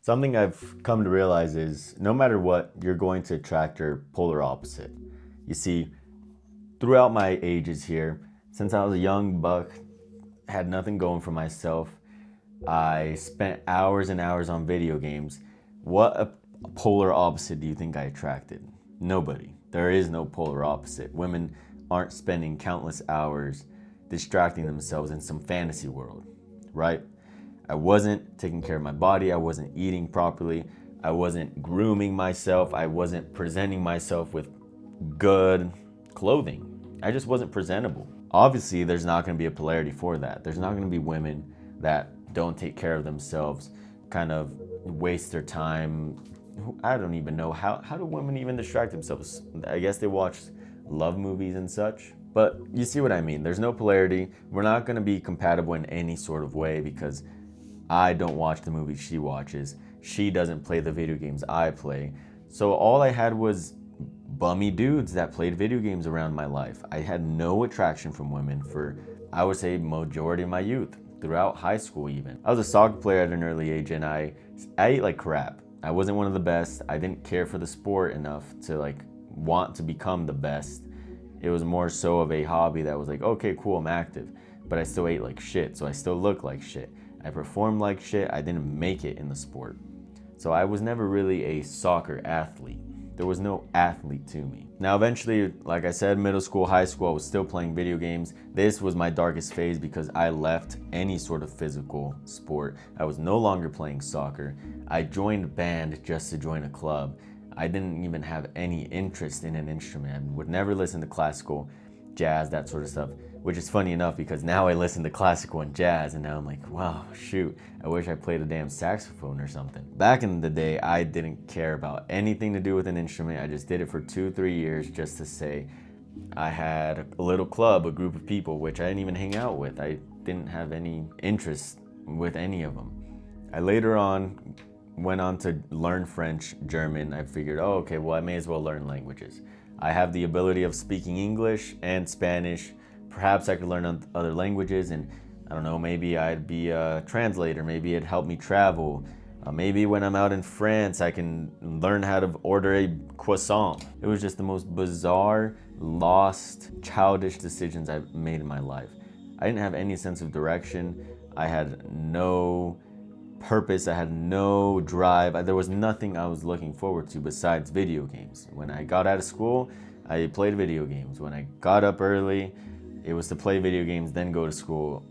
Something I've come to realize is no matter what, you're going to attract your polar opposite. You see, throughout my ages here, since I was a young buck, had nothing going for myself, I spent hours and hours on video games. What a polar opposite do you think I attracted? Nobody. There is no polar opposite. Women aren't spending countless hours distracting themselves in some fantasy world, right? I wasn't taking care of my body. I wasn't eating properly. I wasn't grooming myself. I wasn't presenting myself with good clothing. I just wasn't presentable. Obviously, there's not going to be a polarity for that. There's not going to be women that don't take care of themselves, kind of waste their time. I don't even know how do women even distract themselves? I guess they watch love movies and such. But you see what I mean. There's no polarity. We're not going to be compatible in any sort of way because I don't watch the movies she watches. She doesn't play the video games I play. So all I had was bummy dudes that played video games around my life. I had no attraction from women for, I would say, majority of my youth, throughout high school even. I was a soccer player at an early age and I ate like crap. I wasn't one of the best. I didn't care for the sport enough to want to become the best. It was more so of a hobby that was like, okay, cool, I'm active, but I still ate like shit, so I still look like shit. I performed like shit. I didn't make it in the sport. So I was never really a soccer athlete. There was no athlete to me. Now eventually, like I said, middle school, high school, I was still playing video games. This was my darkest phase because I left any sort of physical sport. I was no longer playing soccer. I joined band just to join a club. I didn't even have any interest in an instrument. I would never listen to classical, jazz, that sort of stuff, which is funny enough because now I listen to classical and jazz and now I'm like, wow, shoot, I wish I played a damn saxophone or something. Back in the day, I didn't care about anything to do with an instrument. I just did it for 2-3 years just to say I had a little club, a group of people, which I didn't even hang out with. I didn't have any interest with any of them. I later on went on to learn French, German. I figured, oh, okay, well, I may as well learn languages. I have the ability of speaking English and Spanish. Perhaps I could learn other languages and I don't know, maybe I'd be a translator. Maybe it'd help me travel. Maybe when I'm out in France, I can learn how to order a croissant. It was just the most bizarre, lost, childish decisions I've made in my life. I didn't have any sense of direction. I had no purpose. I had no drive. There was nothing I was looking forward to besides video games. When I got out of school, I played video games. When I got up early, it was to play video games, then go to school.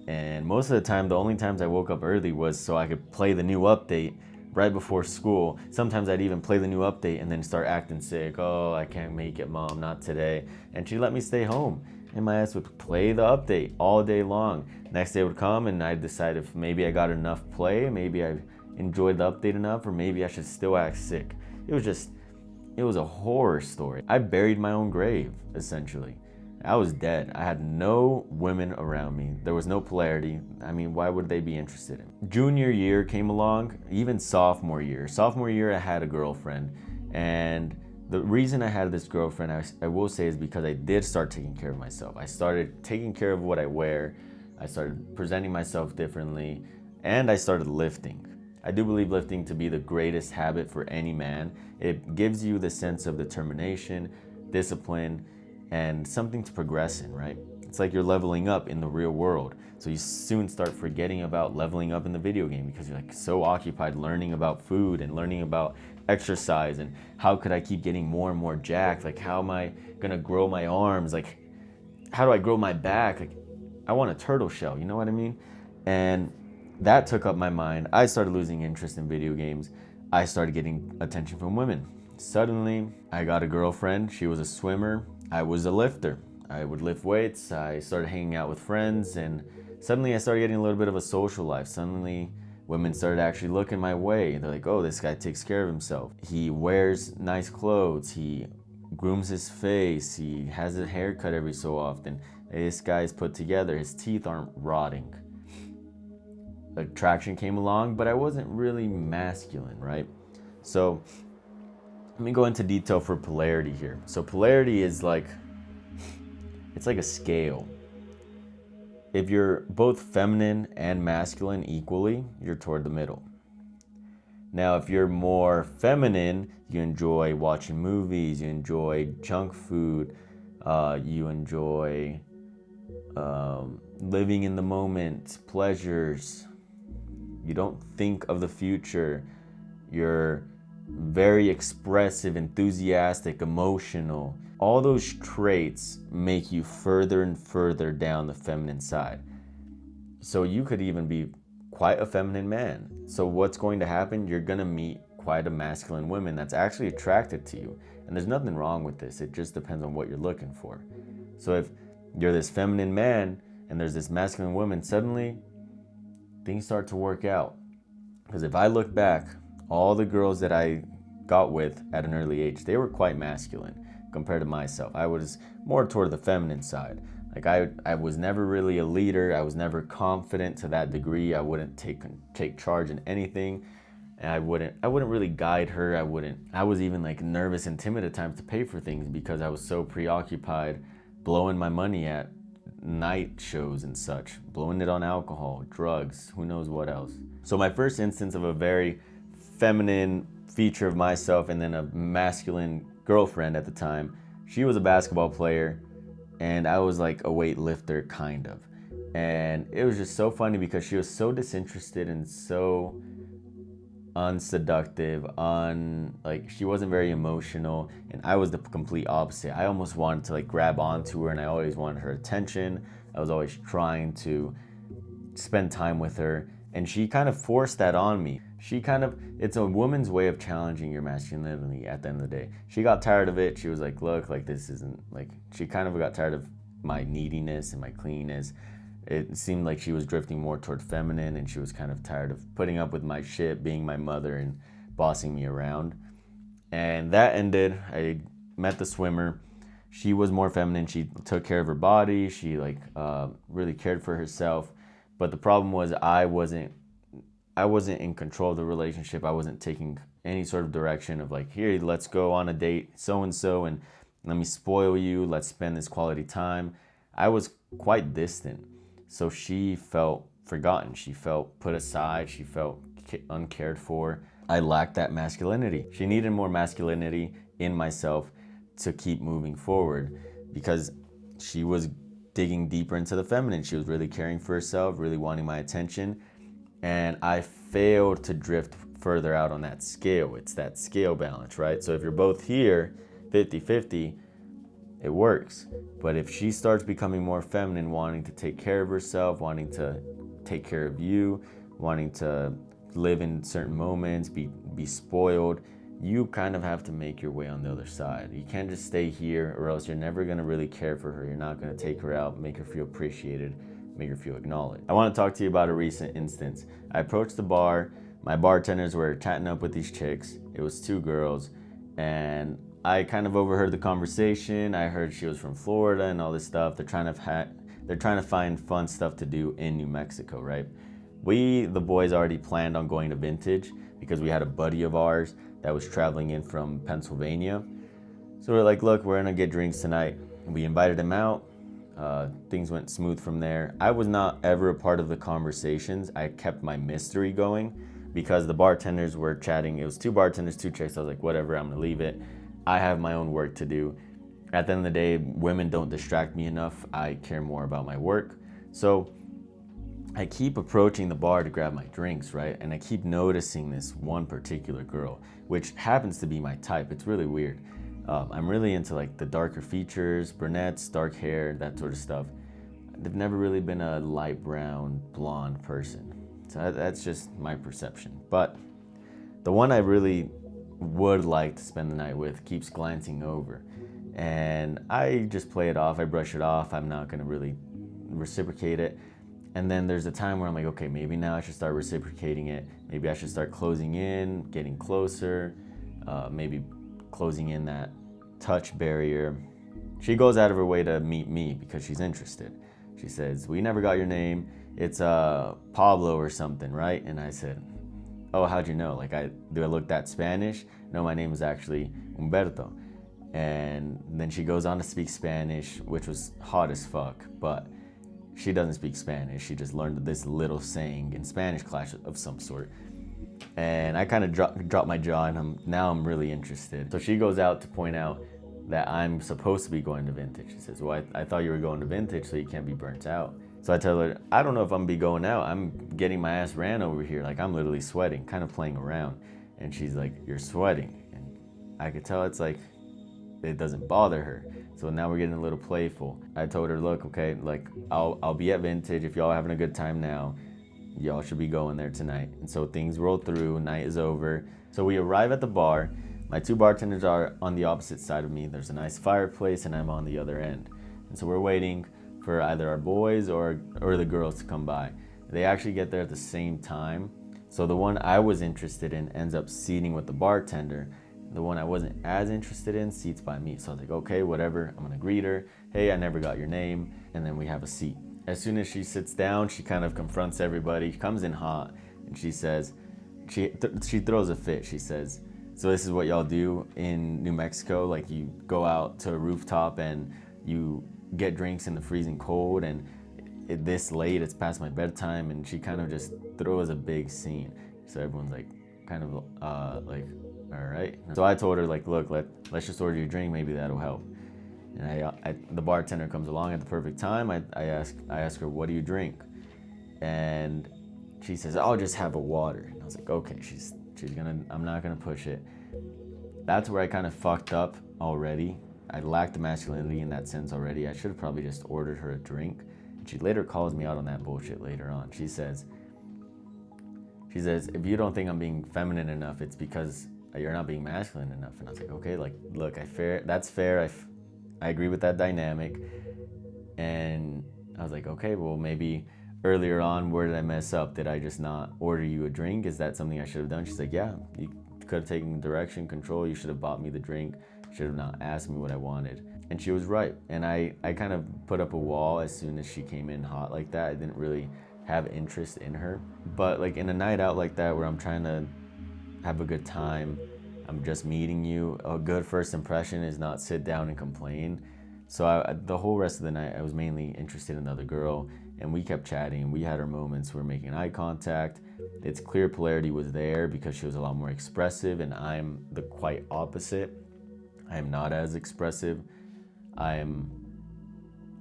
And most of the time, the only times I woke up early was so I could play the new update right before school. Sometimes I'd even play the new update and then start acting sick. Oh, I can't make it, mom, not today. And she'd let me stay home. And my ass would play the update all day long. Next day would come and I'd decide if maybe I got enough play, maybe I enjoyed the update enough, or maybe I should still act sick. It was a horror story. I buried my own grave, essentially. I was dead. I had no women around me. There was no polarity. I mean, why would they be interested in? Junior year came along, even sophomore year. Sophomore year, I had a girlfriend. And the reason I had this girlfriend, I will say, is because I did start taking care of myself. I started taking care of what I wear. I started presenting myself differently. And I started lifting. I do believe lifting to be the greatest habit for any man. It gives you the sense of determination, discipline, and something to progress in, right? It's like you're leveling up in the real world. So you soon start forgetting about leveling up in the video game because you're like so occupied learning about food and learning about exercise and how could I keep getting more and more jacked? Like, how am I gonna grow my arms? Like, how do I grow my back? Like, I want a turtle shell, you know what I mean? And that took up my mind. I started losing interest in video games. I started getting attention from women. Suddenly, I got a girlfriend. She was a swimmer. I was a lifter. I would lift weights. I started hanging out with friends, and suddenly I started getting a little bit of a social life. Suddenly, women started actually looking my way. They're like, oh, this guy takes care of himself. He wears nice clothes. He grooms his face. He has a haircut every so often. This guy's put together. His teeth aren't rotting. Attraction came along, but I wasn't really masculine, right? So let me go into detail for polarity here. So polarity is it's like a scale. If you're both feminine and masculine equally, you're toward the middle. Now, if you're more feminine, you enjoy watching movies, you enjoy junk food, you enjoy living in the moment, pleasures. You don't think of the future. You're very expressive, enthusiastic, emotional. All those traits make you further and further down the feminine side. So you could even be quite a feminine man. So what's going to happen? You're going to meet quite a masculine woman that's actually attracted to you. And there's nothing wrong with this. It just depends on what you're looking for. So if you're this feminine man and there's this masculine woman, suddenly things start to work out. Because if I look back, all the girls that I got with at an early age, they were quite masculine compared to myself. I was more toward the feminine side. Like I was never really a leader. I was never confident to that degree. I wouldn't take charge in anything. And I wouldn't really guide her. I was even like nervous and timid at times to pay for things because I was so preoccupied blowing my money at night shows and such, blowing it on alcohol, drugs, who knows what else. So my first instance of a very feminine feature of myself and then a masculine girlfriend at the time, she was a basketball player and I was like a weightlifter kind of. And it was just so funny because she was so disinterested and so unseductive, like she wasn't very emotional, and I was the complete opposite. I almost wanted to like grab onto her and I always wanted her attention. I was always trying to spend time with her and she kind of forced that on me. It's a woman's way of challenging your masculinity at the end of the day. She got tired of it. She was like, look, like this isn't like, she kind of got tired of my neediness and my cleanness. It seemed like she was drifting more toward feminine and she was kind of tired of putting up with my shit, being my mother and bossing me around. And that ended. I met the swimmer. She was more feminine. She took care of her body. She really cared for herself. But the problem was I wasn't in control of the relationship. I wasn't taking any sort of direction of like, here, let's go on a date, so-and-so, and let me spoil you. Let's spend this quality time. I was quite distant. So she felt forgotten. She felt put aside. She felt uncared for. I lacked that masculinity. She needed more masculinity in myself to keep moving forward because she was digging deeper into the feminine. She was really caring for herself, really wanting my attention. And I failed to drift further out on that scale. It's that scale balance, right? So if you're both here, 50-50, it works. But if she starts becoming more feminine, wanting to take care of herself, wanting to take care of you, wanting to live in certain moments, be spoiled, you kind of have to make your way on the other side. You can't just stay here or else you're never going to really care for her. You're not going to take her out, make her feel appreciated, make her feel acknowledged. I want to talk to you about a recent instance. I approached the bar. My bartenders were chatting up with these chicks. It was two girls, and I kind of overheard the conversation. I heard she was from Florida and all this stuff. They're trying to find fun stuff to do in New Mexico, right? We, the boys, already planned on going to Vintage because we had a buddy of ours that was traveling in from Pennsylvania. So we're like, look, we're gonna get drinks tonight. We invited him out. Things went smooth from there. I was not ever a part of the conversations. I kept my mystery going because the bartenders were chatting. It was two bartenders, two chicks. I was like, whatever, I'm gonna leave it. I have my own work to do. At the end of the day, women don't distract me enough. I care more about my work. So I keep approaching the bar to grab my drinks, right? And I keep noticing this one particular girl, which happens to be my type. It's really weird. I'm really into like the darker features, brunettes, dark hair, that sort of stuff. They've never really been a light brown, blonde person. So that's just my perception. But the one I really would like to spend the night with keeps glancing over. And I just play it off. I brush it off. I'm not going to really reciprocate it. And then there's a time where I'm like, okay, maybe now I should start reciprocating it. Maybe I should start closing in, getting closer, maybe closing in that touch barrier. She goes out of her way to meet me because she's interested. She says, we never got your name. It's Pablo or something, right? And I said, oh, how'd you know? Like, do I look that Spanish? No, my name is actually Humberto. And then she goes on to speak Spanish, which was hot as fuck, but she doesn't speak Spanish. She just learned this little saying in Spanish class of some sort. And I kind of dropped my jaw, and now I'm really interested. So she goes out to point out that I'm supposed to be going to Vintage. She says, well, I thought you were going to Vintage, so you can't be burnt out. So I tell her, I don't know if I'm gonna be going out. I'm getting my ass ran over here. Like, I'm literally sweating, kind of playing around. And she's like, you're sweating. And I could tell it's like, it doesn't bother her. So now we're getting a little playful. I told her, look, okay, like, I'll be at Vintage. If y'all are having a good time now, y'all should be going there tonight. And so things roll through, night is over. So we arrive at the bar. My two bartenders are on the opposite side of me. There's a nice fireplace, and I'm on the other end. And so we're waiting for either our boys or the girls to come by. They actually get there at the same time. So the one I was interested in ends up seating with the bartender. The one I wasn't as interested in seats by me. So I was like, okay, whatever. I'm gonna greet her. Hey, I never got your name. And then we have a seat. As soon as she sits down, she kind of confronts everybody. She comes in hot, and she says, she throws a fit. She says, so this is what y'all do in New Mexico? Like, you go out to a rooftop and you get drinks in the freezing cold, and this late, it's past my bedtime. And she kind of just throws a big scene. So everyone's like, kind of like, all right. So I told her, like, look, let's just order your drink. Maybe that'll help. And the bartender comes along at the perfect time. I ask her, what do you drink? And she says, I'll just have a water. And I was like, okay, I'm not gonna push it. That's where I kind of fucked up already. I lacked the masculinity in that sense already. I should have probably just ordered her a drink. She later calls me out on that bullshit later on. She says, if you don't think I'm being feminine enough, it's because you're not being masculine enough. And I was like, okay, like, look, that's fair. I agree with that dynamic. And I was like, okay, well, maybe earlier on, where did I mess up? Did I just not order you a drink? Is that something I should have done? She's like, yeah, you could have taken direction, control. You should have bought me the drink. You should have not asked me what I wanted. And she was right. And I kind of put up a wall as soon as she came in hot like that. I didn't really have interest in her. But like in a night out like that, where I'm trying to have a good time, I'm just meeting you, a good first impression is not sit down and complain. So the whole rest of the night, I was mainly interested in the other girl, and we kept chatting. We had our moments. We were making eye contact. It's clear Polarity was there because she was a lot more expressive, and I'm the quite opposite. I am not as expressive. I'm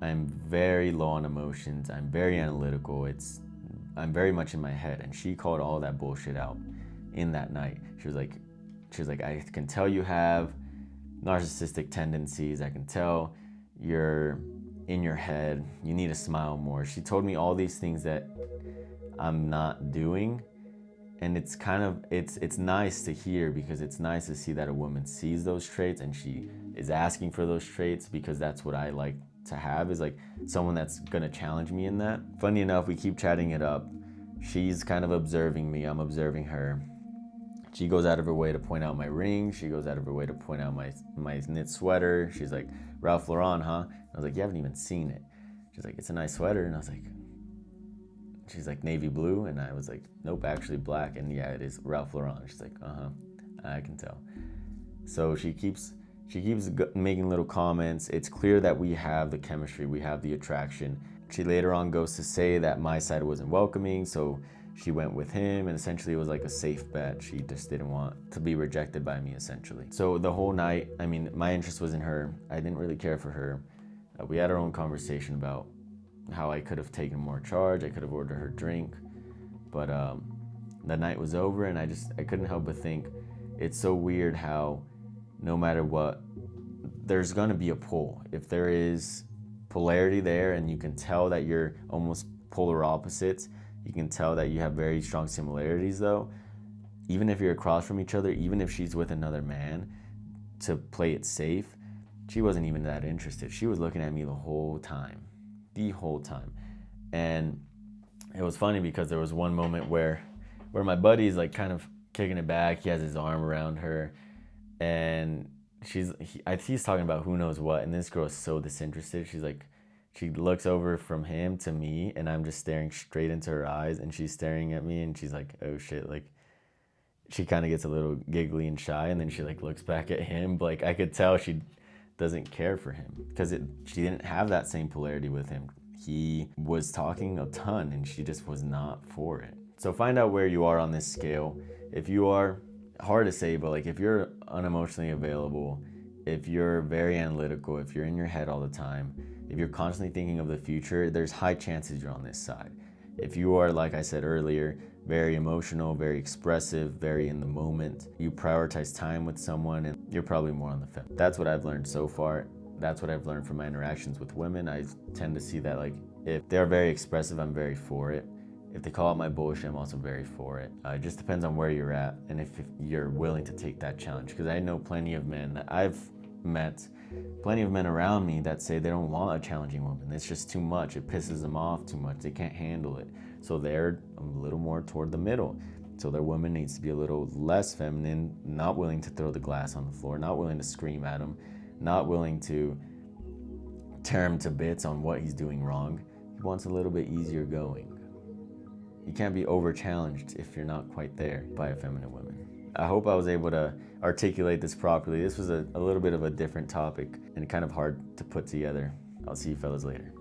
very low on emotions. I'm very analytical. I'm very much in my head, and she called all that bullshit out in that night. She was like, I can tell you have narcissistic tendencies. I can tell you're in your head. You need to smile more. She told me all these things that I'm not doing. And it's kind of, it's nice to hear, because it's nice to see that a woman sees those traits and she is asking for those traits, because that's what I like to have, is like someone that's gonna challenge me in that. Funny enough, we keep chatting it up. She's kind of observing me, I'm observing her. She goes out of her way to point out my ring. She goes out of her way to point out my knit sweater. She's like, Ralph Lauren, huh? I was like, you haven't even seen it. She's like, it's a nice sweater. And I was like, she's like, navy blue. And I was like, nope, actually black. And yeah, it is Ralph Lauren. She's like, I can tell. So she keeps making little comments. It's clear that we have the chemistry, we have the attraction. She later on goes to say that my side wasn't welcoming, so she went with him, and essentially it was like a safe bet. She just didn't want to be rejected by me, essentially. So the whole night, I mean, my interest was in her. I didn't really care for her. We had our own conversation about how I could have taken more charge. I could have ordered her drink. But the night was over, and I couldn't help but think, it's so weird how no matter what, there's gonna be a pull. If there is polarity there, and you can tell that you're almost polar opposites, you can tell that you have very strong similarities though. Even if you're across from each other, even if she's with another man, to play it safe, she wasn't even that interested. She was looking at me the whole time. And it was funny because there was one moment where my buddy's like kind of kicking it back. He has his arm around her, and he's talking about who knows what, and this girl is so disinterested. She looks over from him to me, and I'm just staring straight into her eyes, and she's staring at me, and she's like, oh shit, like, she kind of gets a little giggly and shy, and then she like looks back at him. But like, I could tell she doesn't care for him, because she didn't have that same polarity with him. He was talking a ton, and she just was not for it. So find out where you are on this scale. If you are, hard to say, but like if you're unemotionally available, if you're very analytical, if you're in your head all the time, if you're constantly thinking of the future, there's high chances you're on this side. If you are, like I said earlier, very emotional, very expressive, very in the moment, you prioritize time with someone, and you're probably more on the fence. That's what I've learned so far. That's what I've learned from my interactions with women. I tend to see that like if they're very expressive, I'm very for it. If they call out my bullshit, I'm also very for it. It just depends on where you're at and if you're willing to take that challenge. Because I know plenty of men that I've met, plenty of men around me that say they don't want a challenging woman. It's just too much. It pisses them off too much. They can't handle it. So they're a little more toward the middle. So their woman needs to be a little less feminine, not willing to throw the glass on the floor, not willing to scream at him, not willing to tear him to bits on what he's doing wrong. He wants a little bit easier going. You can't be over-challenged if you're not quite there by a feminine woman. I hope I was able to articulate this properly. This was a little bit of a different topic and kind of hard to put together. I'll see you fellas later.